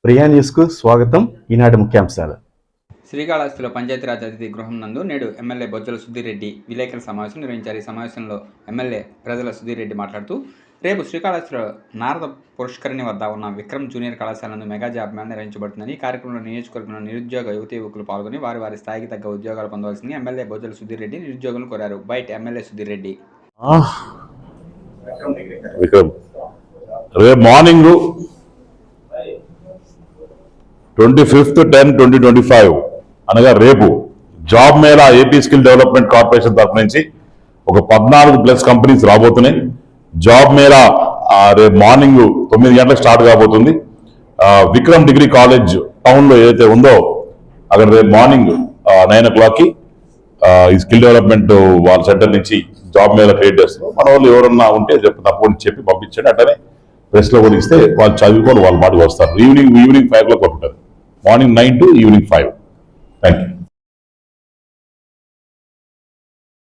ప్రియా న్యూస్కు స్వాగతం. ఈనాటి ముఖ్యాంశాలు. శ్రీకాళహస్తిలో పంచాయతీరాజ్ అతిథి గృహం నందు నేడు ఎమ్మెల్యే బొజ్జల సుధీర్ రెడ్డి విలేకరుల సమావేశం నిర్వహించారు. ఈ సమావేశంలో ఎమ్మెల్యే ప్రజల సుధీర్ రెడ్డి మాట్లాడుతూ, రేపు శ్రీకాళహస్తిలో నారద పుష్కరిణి వద్ద ఉన్న విక్రమ్ జూనియర్ కళాశాల నందు మెగా జాబ్ మేళా నిర్వహించబడుతుందని, ఈ కార్యక్రమంలో నియోజకవర్గంలో నిరుద్యోగ యువతీ యువకులు పాల్గొని వారి స్థాయికి తగ్గ ఉద్యోగాలు పొందవలసింది ఎమ్మెల్యే బొజ్జల సుధీర్ రెడ్డి నిరుద్యోగులను కోరారు. బయట ఎమ్మెల్యే సుధీర్ రెడ్డి విక్రమ్ రేపు మార్నింగ్ 25/10/2025 అనగా రేపు job Mela AP skill development corporation తరఫు నుంచి ఒక 14+ కంపెనీస్ రాబోతున్నాయి. జాబ్ మేళా రేపు మార్నింగ్ 9 గంటలకు స్టార్ట్ కాబోతుంది. విక్రమ్ డిగ్రీ కాలేజ్ టౌన్ లో ఏదైతే ఉందో అక్కడ రేపు మార్నింగ్ 9 o'clockకి ఈ స్కిల్ డెవలప్మెంట్ వాళ్ళ సెంటర్ నుంచి జాబ్ మేళా క్రియేట్ చేస్తున్నారు. మన వాళ్ళు ఎవరన్నా ఉంటే తప్పకుండా చెప్పి పంపించండి. అట్లనే ప్రెస్ లో కూడా ఇస్తే వాళ్ళు చదువుకొని వాళ్ళ మాటకు వస్తారు. ఈవినింగ్ 5 o'clock ఉంటారు. Morning 9 to evening 5. Thank you.